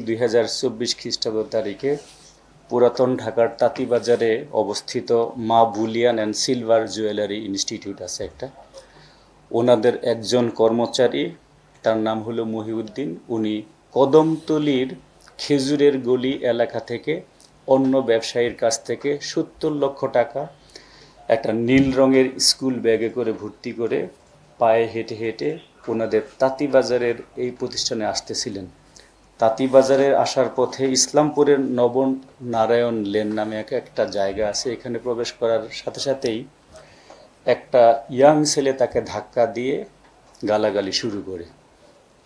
2024 খ্রিস্টাব্দ তারিখে পুরাতন ঢাকার তাঁতীবাজারে অবস্থিত মা Boolean and silver jewellery institute আছে একটা। ওনাদের একজন কর্মচারী, তার নাম হলো মহিউদ্দিন, উনি কদমতলীর খেজুরের গলি এলাকা থেকে অন্য ব্যবসায়ীর কাছ থেকে 70 লক্ষ টাকা একটা নীল রঙের স্কুল ব্যাগে করে ভর্তি করে পায়ে হেঁটে হেঁটে ওনাদের তাঁতীবাজারের এই প্রতিষ্ঠানে আসতেছিলেন। তাঁতীবাজারে আসার পথে ইসলামপুরের নবনারায়ণ লেন নামে একটা জায়গা আছে, এখানে প্রবেশ করার সাথে সাথেই একটা ইয়াং ছেলে তাকে ধাক্কা দিয়ে গালাগালি শুরু করে।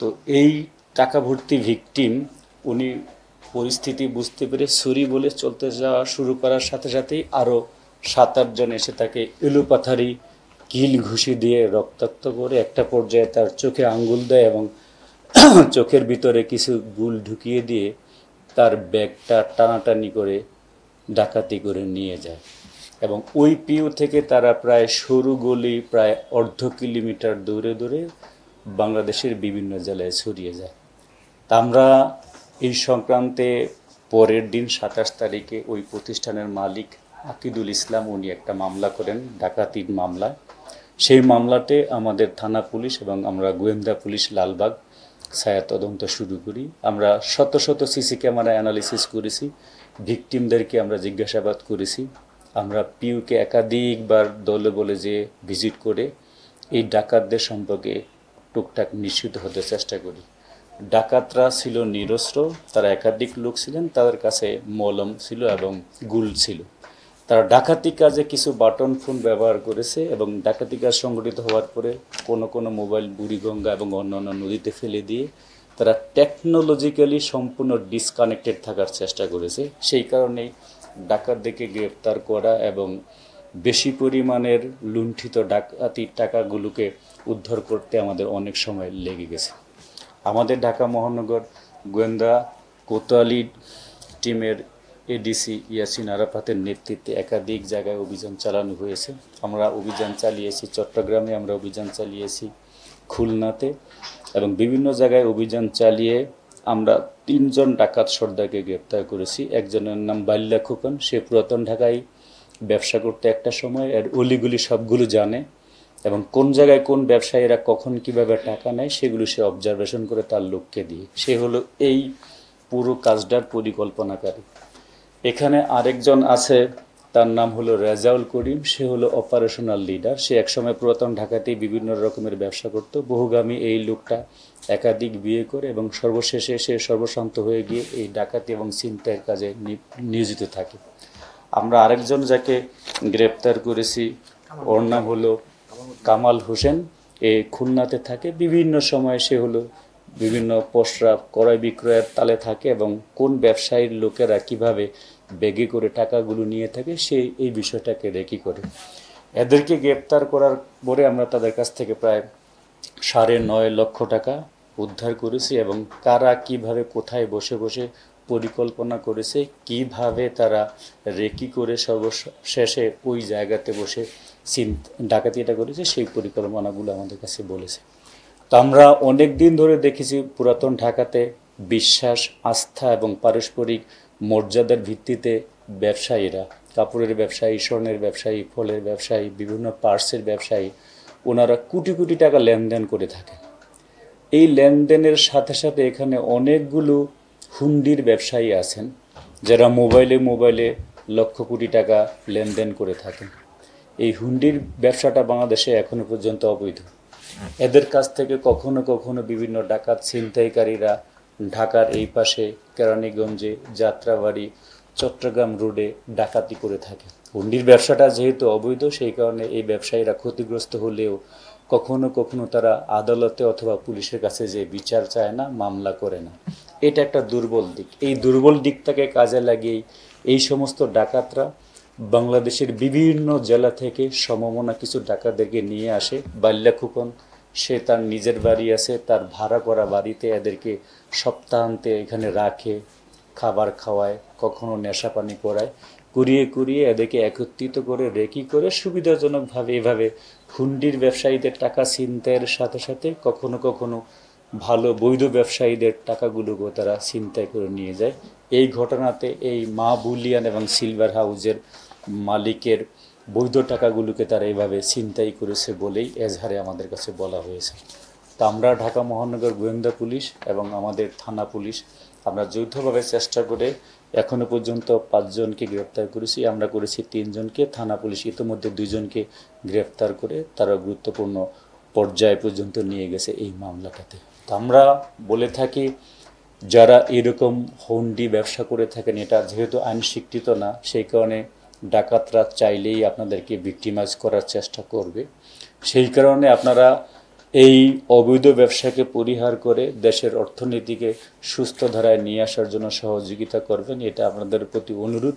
তো এই টাকা ভর্তি ভিকটিম উনি পরিস্থিতি বুঝতে পেরে সরি বলে চলতে যাওয়া শুরু করার সাথে সাথেই আরও 7-8 জন এসে তাকে এলোপাথারি কিল ঘুষি দিয়ে রক্তাক্ত করে একটা পর্যায়ে তার চোখে আঙ্গুল দেয় এবং চোখের ভিতরে কিছু গুল ঢুকিয়ে দিয়ে তার ব্যাগটা টানাটানি করে ডাকাতি করে নিয়ে যায় এবং ওই পিউ থেকে তারা প্রায় সরু গলি প্রায় অর্ধ কিলোমিটার দূরে দূরে বাংলাদেশের বিভিন্ন জেলায় ছড়িয়ে যায়। তা আমরা এই সংক্রান্তে পরের দিন 27 তারিখে ওই প্রতিষ্ঠানের মালিক আকিদুল ইসলাম উনি একটা মামলা করেন, ডাকাতির মামলা। সেই মামলাতে আমাদের থানা পুলিশ এবং আমরা গোয়েন্দা পুলিশ লালবাগ ছায়া তদন্ত শুরু করি। আমরা শত শত সিসি ক্যামেরা অ্যানালিসিস করেছি, ভিকটিমদেরকে আমরা জিজ্ঞাসাবাদ করেছি। আমরা পিউকে একাধিকবার দলে বলে যে ভিজিট করে এই ডাকাতদের সম্পর্কে টুকটাক নিশ্চিত হতে চেষ্টা করি। ডাকাতরা ছিল নিরস্ত্র, তারা একাধিক লোক ছিলেন, তাদের কাছে মলম ছিল এবং গুল ছিল। তারা ডাকাতি কাজে কিছু বাটন ফোন ব্যবহার করেছে এবং ডাকাতি কাজ সংগঠিত হওয়ার পরে কোনো মোবাইল বুড়িগঙ্গা এবং অন্যান্য নদীতে ফেলে দিয়ে তারা টেকনোলজিক্যালি সম্পূর্ণ ডিসকানেক্টেড থাকার চেষ্টা করেছে। সেই কারণেই ডাকাতদেরকে গ্রেপ্তার করা এবং বেশি পরিমাণের লুণ্ঠিত ডাকাতির টাকাগুলোকে উদ্ধার করতে আমাদের অনেক সময় লেগে গেছে। আমাদের ঢাকা মহানগর গোয়েন্দা কোতোয়ালি টিমের এডিসি ইয়াসিন আরাফাতের নেতৃত্বে একাধিক জায়গায় অভিযান চালানো হয়েছে। আমরা অভিযান চালিয়েছি চট্টগ্রামে, আমরা অভিযান চালিয়েছি খুলনাতে এবং বিভিন্ন জায়গায় অভিযান চালিয়ে আমরা 3 জন ডাকাত সর্দারকে গ্রেপ্তার করেছি। একজনের নাম বাল্লা খোকন, সে পুরাতন ঢাকায় ব্যবসা করতে একটা সময় এর অলিগুলি সবগুলো জানে এবং কোন জায়গায় কোন ব্যবসায়ীরা কখন কিভাবে টাকা নেয় সেগুলো সে অবজারভেশন করে তার লোককে দিয়ে। সে হলো এই পুরো কাজটার পরিকল্পনাকারী। এখানে আরেকজন আছে, তার নাম হলো রেজাউল করিম, সে হলো অপারেশনাল লিডার। সে একসময় পুরাতন ঢাকাতেই বিভিন্ন রকমের ব্যবসা করত। বহুগামী এই লোকটা একাধিক বিয়ে করে এবং সর্বশেষে সে সর্বশান্ত হয়ে গিয়ে এই ডাকাতি এবং ছিনতাইয়ের কাজে নিয়োজিত থাকে। আমরা আরেকজন যাকে গ্রেপ্তার করেছি, ওর নাম হলো কামাল হোসেন, এ খুলনাতে থাকে। বিভিন্ন সময় সে হলো বিভিন্ন পসরা ক্রয় বিক্রয়ের তালে থাকে এবং কোন ব্যবসায়ীর লোকেরা কিভাবে ব্যাগে করে টাকাগুলো নিয়ে থাকে সে এই বিষয়টাকে রেকি করে। এদেরকে গ্রেপ্তার করার পরে আমরা তাদের কাছ থেকে প্রায় 9.5 লক্ষ টাকা উদ্ধার করেছি এবং কারা কিভাবে কোথায় বসে বসে পরিকল্পনা করেছে, কিভাবে তারা রেকি করে সর্বশেষে ওই জায়গাতে বসে ডাকাতিটা করেছে সেই পরিকল্পনাগুলো আমাদের কাছে বলেছে। তো আমরা অনেক দিন ধরে দেখেছি পুরাতন ঢাকাতে বিশ্বাস, আস্থা এবং পারস্পরিক মর্যাদার ভিত্তিতে ব্যবসায়ীরা, কাপড়ের ব্যবসায়ী, স্বর্ণের ব্যবসায়ী, ফলের ব্যবসায়ী, বিভিন্ন পার্টসের ব্যবসায়ী, ওনারা কোটি কোটি টাকা লেনদেন করে থাকেন। এই লেনদেনের সাথে সাথে এখানে অনেকগুলো হুন্ডির ব্যবসায়ী আছেন যারা মোবাইলে লক্ষ কোটি টাকা লেনদেন করে থাকেন। এই হুন্ডির ব্যবসাটা বাংলাদেশে এখনো পর্যন্ত অবৈধ। এদের কাছ থেকে কখনো কখনো বিভিন্ন ডাকাত ছিনতাইকারীরা ঢাকার এই পাশে কেরানীগঞ্জে, যাত্রাবাড়ি, চট্টগ্রাম রোডে ডাকাতি করে থাকে। হুন্ডির ব্যবসাটা যেহেতু অবৈধ সেই কারণে এই ব্যবসায়ীরা ক্ষতিগ্রস্ত হলেও কখনো কখনো তারা আদালতে অথবা পুলিশের কাছে যে বিচার চায় না, মামলা করে না। এটা একটা দুর্বল দিক। এই দুর্বল দিকটাকে কাজে লাগিয়েই এই সমস্ত ডাকাতরা বাংলাদেশের বিভিন্ন জেলা থেকে সমমনা কিছু ডাকাতদেরকে নিয়ে আসে। বাল্লা খোকন, সে তার নিজের বাড়ি আছে, তার ভাড়া করা বাড়িতে এদেরকে সপ্তাহান্তে এখানে রাখে, খাবার খাওয়ায়, কখনো নেশা পানি করায়, কুড়িয়ে এদেরকে একত্রিত করে রেকি করে সুবিধাজনকভাবে এভাবে হুন্ডির ব্যবসায়ীদের টাকা ছিনতাইয়ের সাথে সাথে কখনো কখনো ভালো বৈধ ব্যবসায়ীদের টাকাগুলোকেও তারা ছিনতাই করে নিয়ে যায়। এই ঘটনাতে এই মা বুলিয়ান এবং সিলভার হাউজের মালিকের বৈধ টাকাগুলোকে তারা এইভাবে ছিনতাই করেছে বলেই এজাহারে আমাদের কাছে বলা হয়েছে। তা আমরা ঢাকা মহানগর গোয়েন্দা পুলিশ এবং আমাদের থানা পুলিশ আমরা যৌথভাবে চেষ্টা করে এখনো পর্যন্ত 5 জনকে গ্রেপ্তার করেছি। আমরা করেছি 3 জনকে, থানা পুলিশ ইতিমধ্যে 2 জনকে গ্রেপ্তার করে তারা গুরুত্বপূর্ণ পর্যায় পর্যন্ত নিয়ে গেছে এই মামলাটাতে। তো আমরা বলে থাকি যারা এরকম হুন্ডি ব্যবসা করে থাকেন, এটা যেহেতু আইন স্বীকৃত না, সেই কারণে ডাকাতরা চাইলেই আপনাদেরকে ভিক্টিমাইজ করার চেষ্টা করবে। সেই কারণে আপনারা এই অবৈধ ব্যবসাকে পরিহার করে দেশের অর্থনীতিকে সুস্থ ধারায় নিয়ে আসার জন্য সহযোগিতা করবেন, এটা আপনাদের প্রতি অনুরোধ।